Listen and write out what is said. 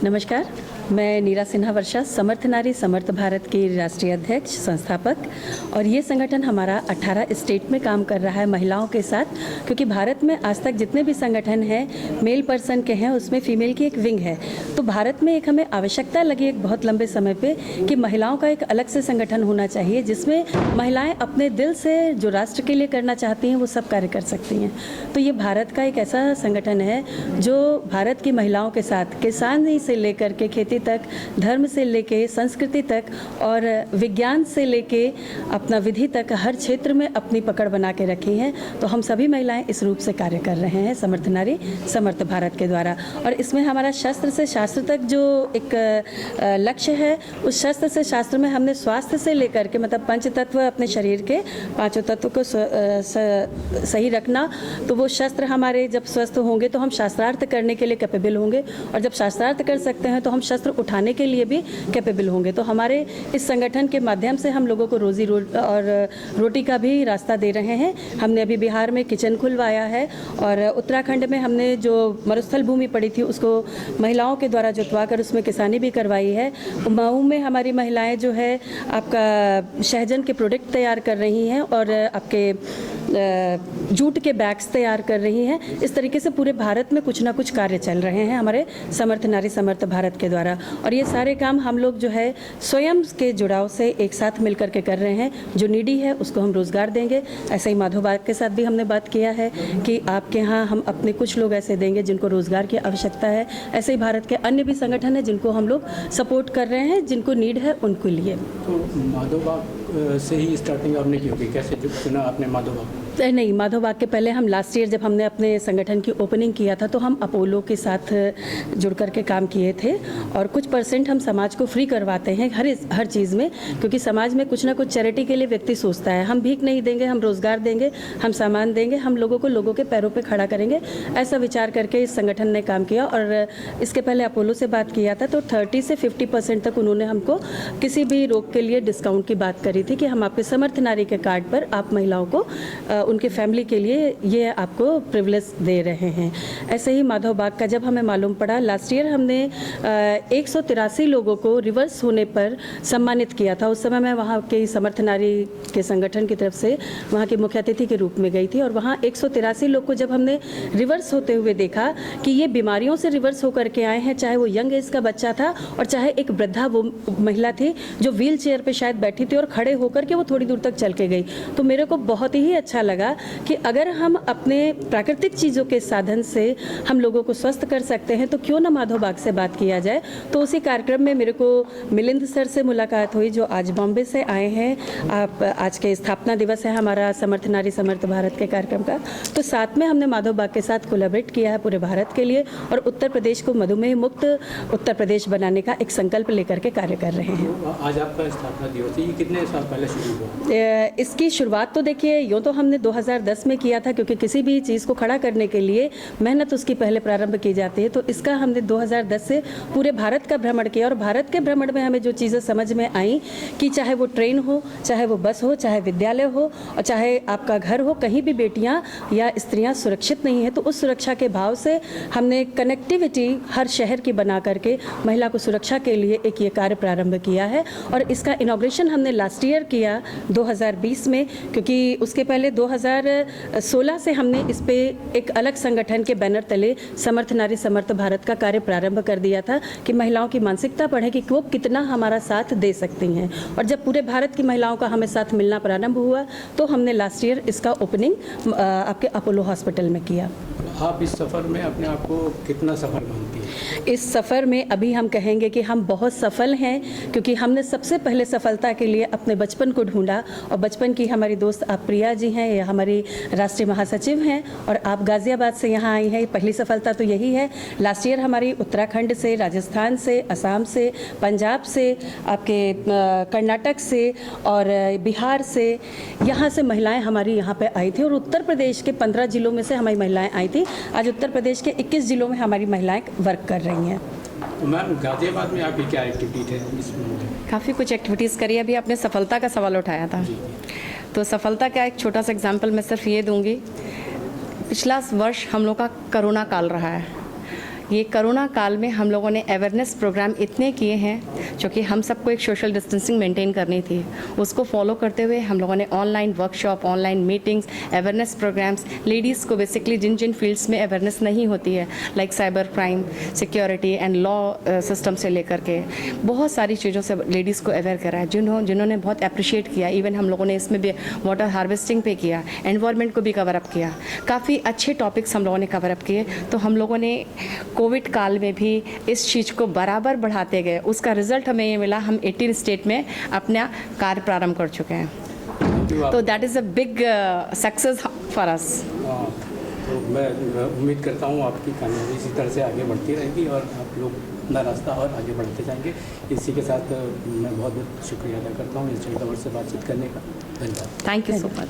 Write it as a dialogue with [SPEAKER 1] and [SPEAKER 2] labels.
[SPEAKER 1] नमस्कार, मैं नीरा सिन्हा वर्षा, समर्थ नारी समर्थ भारत की राष्ट्रीय अध्यक्ष संस्थापक। और ये संगठन हमारा 18 स्टेट में काम कर रहा है महिलाओं के साथ, क्योंकि भारत में आज तक जितने भी संगठन हैं मेल पर्सन के हैं, उसमें फीमेल की एक विंग है। तो भारत में एक हमें आवश्यकता लगी एक बहुत लंबे समय पे कि महिलाओं का एक अलग से संगठन होना चाहिए, जिसमें महिलाएं अपने दिल से जो राष्ट्र के लिए करना चाहती हैं वो सब कार्य कर सकती हैं। तो ये भारत का एक ऐसा संगठन है जो भारत की महिलाओं के साथ किसानी से लेकर के खेती तक, धर्म से लेके संस्कृति तक और विज्ञान से लेके अपना विधि तक हर क्षेत्र में अपनी पकड़ बना के रखी हैं। तो हम सभी महिलाएं इस रूप से कार्य कर रहे हैं समर्थ नारी समर्थ भारत के द्वारा। और इसमें हमारा शस्त्र से शास्त्र तक जो एक लक्ष्य है, उस शस्त्र से शास्त्र में हमने स्वास्थ्य से लेकर के मतलब पंच तत्व अपने शरीर के पांचों तत्व को सही रखना। तो वो शस्त्र हमारे जब स्वस्थ होंगे तो हम शास्त्रार्थ करने के लिए कैपेबल होंगे, और जब शास्त्रार्थ कर सकते हैं तो हम शस्त्र उठाने के लिए भी कैपेबल होंगे। तो हमारे इस संगठन के माध्यम से हम लोगों को और रोटी का भी रास्ता दे रहे हैं। हमने अभी बिहार में किचन खुलवाया है, और उत्तराखंड में हमने जो मरुस्थल भूमि पड़ी थी उसको महिलाओं के द्वारा जुतवा कर उसमें किसानी भी करवाई है। मऊ में हमारी महिलाएं जो है आपका शहजन के प्रोडक्ट तैयार कर रही हैं और आपके जूट के बैग्स तैयार कर रही हैं। इस तरीके से पूरे भारत में कुछ ना कुछ कार्य चल रहे हैं हमारे समर्थ नारी समर्थ भारत के द्वारा। और ये सारे काम हम लोग जो है स्वयं के जुड़ाव से एक साथ मिलकर के कर रहे हैं। जो नीडी है उसको हम रोज़गार देंगे। ऐसे ही माधव बाग के साथ भी हमने बात किया है कि आपके यहाँ हम अपने कुछ लोग ऐसे देंगे जिनको रोज़गार की आवश्यकता है। ऐसे ही भारत के अन्य भी संगठन हैं जिनको हम लोग सपोर्ट कर रहे हैं, जिनको नीड है उनके लिए।
[SPEAKER 2] तो माधव बाग से ही स्टार्टिंग आपने की होगी, कैसे चुना आपने माधव बाग?
[SPEAKER 1] नहीं, माधव बाग के पहले हम लास्ट ईयर जब हमने अपने संगठन की ओपनिंग किया था तो हम अपोलो के साथ जुड़ कर के काम किए थे। और कुछ % हम समाज को फ्री करवाते हैं हर चीज़ में, क्योंकि समाज में कुछ ना कुछ चैरिटी के लिए व्यक्ति सोचता है हम भीख नहीं देंगे, हम रोज़गार देंगे, हम सामान देंगे, हम लोगों को लोगों के पैरों पे खड़ा करेंगे, ऐसा विचार करके इस संगठन ने काम किया। और इसके पहले अपोलो से बात किया था तो 30 से 50% तक उन्होंने हमको किसी भी रोग के लिए डिस्काउंट की बात करी थी कि हम आपके समर्थ नारी के कार्ड पर आप महिलाओं को उनके फैमिली के लिए ये आपको प्रिविलेज दे रहे हैं। ऐसे ही माधव बाग का जब हमें मालूम पड़ा, लास्ट ईयर हमने 183 लोगों को रिवर्स होने पर सम्मानित किया था। उस समय मैं वहाँ के समर्थ नारी के संगठन की तरफ से वहाँ की मुख्य अतिथि के रूप में गई थी। और वहाँ 183 लोग को जब हमने रिवर्स होते हुए देखा कि ये बीमारियों से रिवर्स होकर के आए हैं, चाहे वो यंग एज का बच्चा था और चाहे एक वृद्धा वो महिला थी जो व्हील चेयर पर शायद बैठी थी और खड़े होकर के वो थोड़ी दूर तक चल के गई, तो मेरे को बहुत ही अच्छा लगा कि अगर हम अपने प्राकृतिक चीज़ों के साधन से हम लोगों को स्वस्थ कर सकते हैं तो क्यों ना माधव बाग से बात किया जाए। तो उसी कार्यक्रम में मेरे को मिलिंद सर से मुलाकात हुई जो आज बॉम्बे से आए हैं। आप आज के स्थापना दिवस है हमारा समर्थ नारी समर्थ भारत के कार्यक्रम का, तो साथ में हमने माधव बाग के साथ कोलैबोरेट किया है पूरे भारत के लिए और उत्तर प्रदेश को मधुमेह मुक्त उत्तर प्रदेश बनाने का एक संकल्प लेकर के कार्य कर रहे हैं।
[SPEAKER 2] आज आपका स्थापना दिवस है, ये कितने साल पहले शुरू हुआ?
[SPEAKER 1] इसकी शुरुआत तो देखिए यूँ तो हमने 2010 में किया था, क्योंकि किसी भी चीज़ को खड़ा करने के लिए मेहनत उसकी पहले प्रारंभ की जाती है। तो इसका हमने 2010 से पूरे भारत का भ्रमण किया और भारत के भ्रमण में हमें जो चीज़ें समझ में आई कि चाहे वो ट्रेन हो, चाहे वो बस हो, चाहे विद्यालय हो और चाहे आपका घर हो, कहीं भी बेटियां या स्त्रियां सुरक्षित नहीं है। तो उस सुरक्षा के भाव से हमने कनेक्टिविटी हर शहर की बना करके महिला को सुरक्षा के लिए एक ये कार्य प्रारंभ किया है। और इसका इनॉग्रेशन हमने लास्ट ईयर किया 2020 में, क्योंकि उसके पहले 2016 से हमने इस पे एक अलग संगठन के बैनर तले समर्थ नारी समर्थ भारत का कार्य प्रारंभ कर दिया था कि महिलाओं की मानसिकता बढ़े कि वो कितना हमारा साथ दे सकती हैं। और जब पूरे भारत की महिलाओं का हमें साथ मिलना प्रारंभ हुआ तो हमने लास्ट ईयर इसका ओपनिंग आपके अपोलो हॉस्पिटल में किया।
[SPEAKER 2] आप इस सफ़र में अपने आप को कितना सफल मानती हैं?
[SPEAKER 1] इस सफ़र में अभी हम कहेंगे कि हम बहुत सफल हैं, क्योंकि हमने सबसे पहले सफलता के लिए अपने बचपन को ढूंढा। और बचपन की हमारी दोस्त आप प्रिया जी हैं, ये हमारी राष्ट्रीय महासचिव हैं और आप गाज़ियाबाद से यहाँ आई हैं। पहली सफलता तो यही है। लास्ट ईयर हमारी उत्तराखंड से, राजस्थान से, असम से, पंजाब से, आपके कर्नाटक से और बिहार से, यहाँ से महिलाएं हमारी यहाँ पे आई थी। और उत्तर प्रदेश के 15 जिलों में से हमारी महिलाएं आई थी। आज उत्तर प्रदेश के 21 जिलों में हमारी महिलाएं वर्क कर रही हैं।
[SPEAKER 2] तो मैम गाज़ियाबाद में आपकी क्या एक्टिविटीज़ है इसमें?
[SPEAKER 3] काफ़ी कुछ एक्टिविटीज़ करी। अभी आपने सफलता का सवाल उठाया था, तो सफलता का एक छोटा सा एग्जांपल मैं सिर्फ ये दूंगी। पिछला वर्ष हम लोग का कोरोना काल रहा है। ये कोरोना काल में हम लोगों ने अवेयरनेस प्रोग्राम इतने किए हैं, जो कि हम सबको एक सोशल डिस्टेंसिंग मेंटेन करनी थी, उसको फॉलो करते हुए हम लोगों ने online workshop, online meetings, awareness programmes, ladies को बेसिकली जिन जिन फील्ड्स में अवेयरनेस नहीं होती है, like cyber crime, security and law system से लेकर के बहुत सारी चीज़ों से लेडीज़ को अवेयर करा है, जिन्होंने बहुत अप्रिशिएट किया। इवन हम लोगों ने इसमें भी वाटर हार्वेस्टिंग पे किया, एनवायरनमेंट को भी कवर अप किया, काफ़ी अच्छे टॉपिक्स हम लोगों ने कवर अप किए। तो हम लोगों ने कोविड काल में भी इस चीज़ को बराबर बढ़ाते गए, उसका रिजल्ट हमें ये मिला, हम 18 स्टेट में अपना कार्य प्रारंभ कर चुके हैं। तो that is a big success for us.
[SPEAKER 2] तो मैं उम्मीद करता हूँ आपकी कामयाबी इसी तरह से आगे बढ़ती रहेगी और आप लोग अपना रास्ता और आगे बढ़ते जाएंगे। इसी के साथ मैं बहुत बहुत शुक्रिया अदा करता हूँ इस खबर से बातचीत करने का। धन्यवाद।
[SPEAKER 3] Thank you so much.